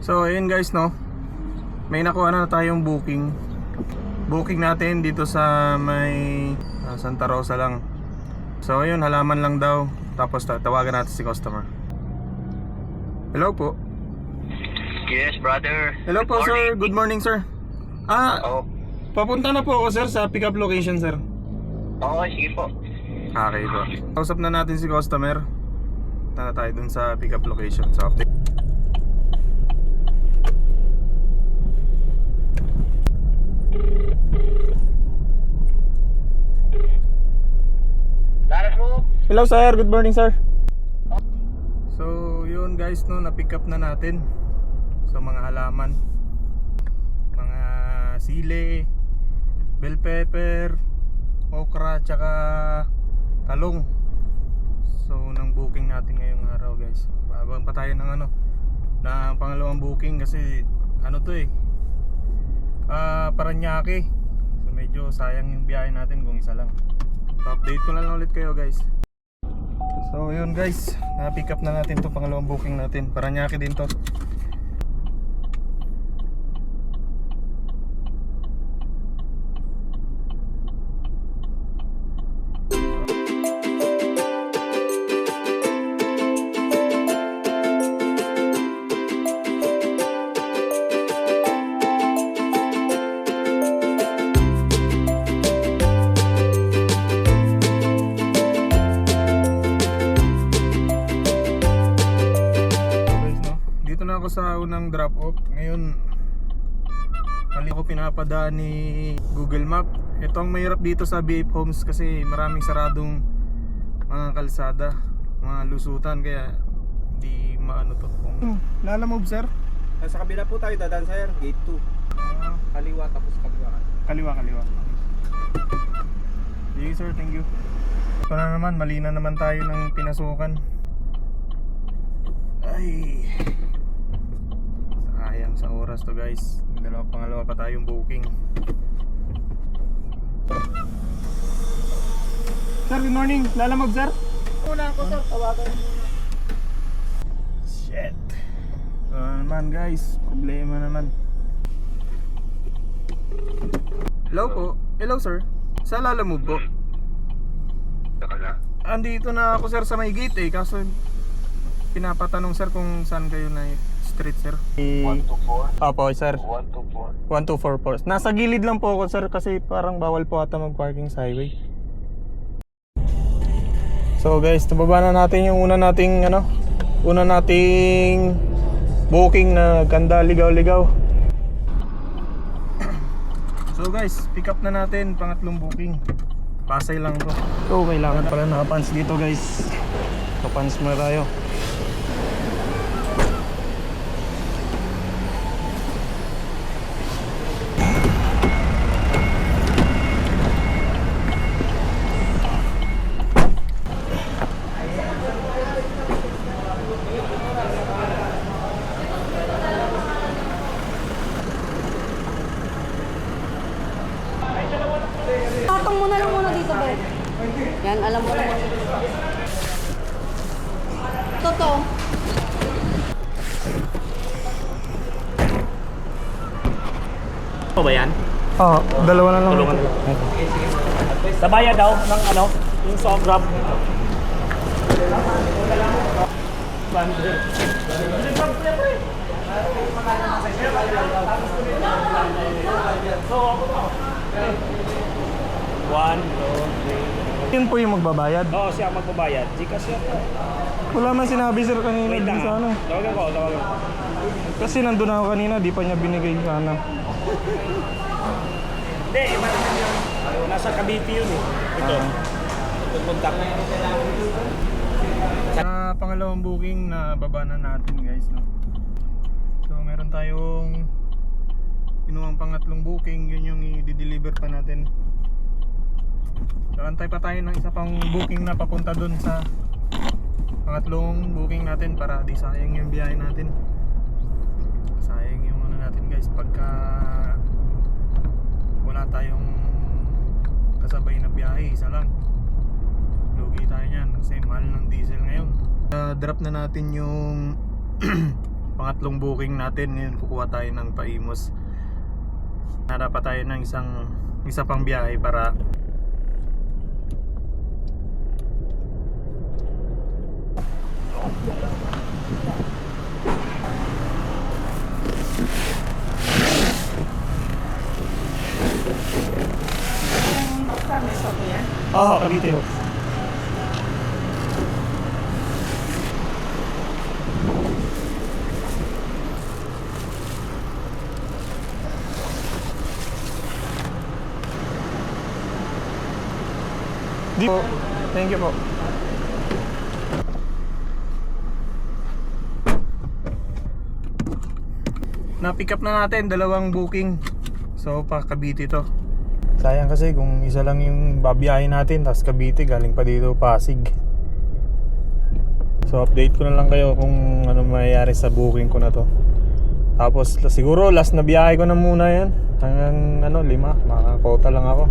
So ayun guys, no, may nakuha na tayong booking. Booking natin dito sa may Santa Rosa lang. So ayun, halaman lang daw. Tapos tawagan natin si customer. Hello po. Yes, brother. Hello po, sir. Good morning, sir. Oh, Papunta na po ako, sir, sa pick up location, sir. okay, sige po. Okay po. Kausap na natin si customer. Punta na tayo dun sa pick up location. Sa update. Laras mo? Hello, sir. Good morning, sir. So yun guys, no, na-pick up na natin. So mga halaman, mga sili, bell pepper, okra, tsaka talong. So nang booking natin ngayong araw guys. Babang pa tayo ng na pangalawang booking kasi to Paranaque. So medyo sayang yung biyahe natin kung isa lang. So update ko na lang ulit kayo guys. So yun guys, na-pick up na natin to, pangalawang booking natin. Paranaque din to. Ako sa unang drop off. Ngayon mali ko pinapadaan ni Google Map. Ito ang mahirap dito sa BF Homes kasi maraming saradong mga kalsada, mga lusutan, kaya di maano to. Lalamove, sir? Sa kabila po tayo dadaan, sir. Gate 2. Kaliwa tapos kaliwa. Kaliwa. Sige sir, thank you. Ito na naman, mali na naman tayo ng pinasukan. Ay, sayang sa oras to guys. Pangalawa pa tayong booking. Sir, good morning. Lalamog, sir? Una ko, sir. Tawagan mo muna. Shit. Naman guys, problema naman. Hello po. Hello sir. Sa Lalamove po. Saka na. Andito na ako sir sa may gate kaso pinapatanong sir kung saan kayo na street sir. 124. Opo sir. 124. 124 po. Nasa gilid lang po ako sir kasi parang bawal po ata mag-parking sa highway. So guys, nababa na natin yung una nating booking na ganda, ligaw-ligaw. So guys, pick up na natin pangatlong booking. Pasay lang to. So kailangan pala nakapants dito guys. Kapants muna tayo. Patong mo na lang muna dito, Beth. Yan, alam ko naman. Totoo. Ano ba yan? Oo, dalawa na lang. Tulungan na lang. Sabaya daw ng yung sa Grab. One, two, three. Yun po yung magbabayad. Oo, siya ang magbabayad. Gcash yan. Wala man sinabi sir kanina. Wait lang Di sana. Tawagan ko. Kasi nandun ako kanina, di pa niya binigay sana. Hindi, iba naman yun. Nasa Cavite yun eh. Ito. Pupunta. Sa pangalawang booking na baba na natin guys, no? So meron tayong kinuhang pangatlong booking, yun yung i-deliver pa natin. So antay pa tayo ng isa pang booking na papunta dun sa pangatlong booking natin para di sayang yung biyahe natin. Sayang yung natin guys pagka wala tayong kasabay na biyahe, isa lang. Lugi tayo niyan kasi mahal ng diesel ngayon. Drop na natin yung pangatlong booking natin. Ngayon kukuha tayo ng Paimos. Hanap pa tayo ng isa pang biyahe para Oo, Cavite ho. di po. Thank you po. Na-pick up na natin dalawang booking. So pa Cavite to. Sayang kasi kung isa lang yung babiyahin natin, tapos Cavite galing pa dito Pasig. So update ko na lang kayo kung ano mangyayari sa booking ko na to. Tapos siguro last na biyahe ko na muna yan. Hanggang 5, makakota lang ako.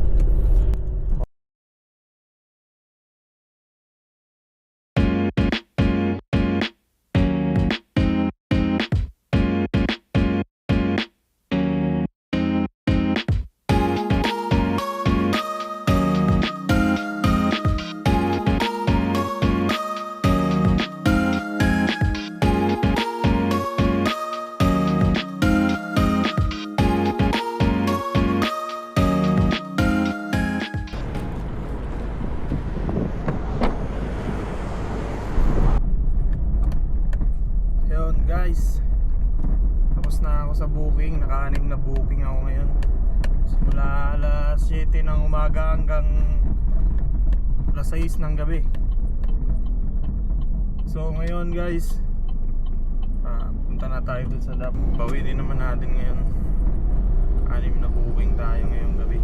Guys, tapos na ako sa booking. Naka-6 na booking ako ngayon. Simula alas 7 ng umaga hanggang alas 6 ng gabi. So ngayon guys, punta na tayo dun sa DAP. Bawi din naman natin ngayon. 6 na booking tayo ngayong gabi.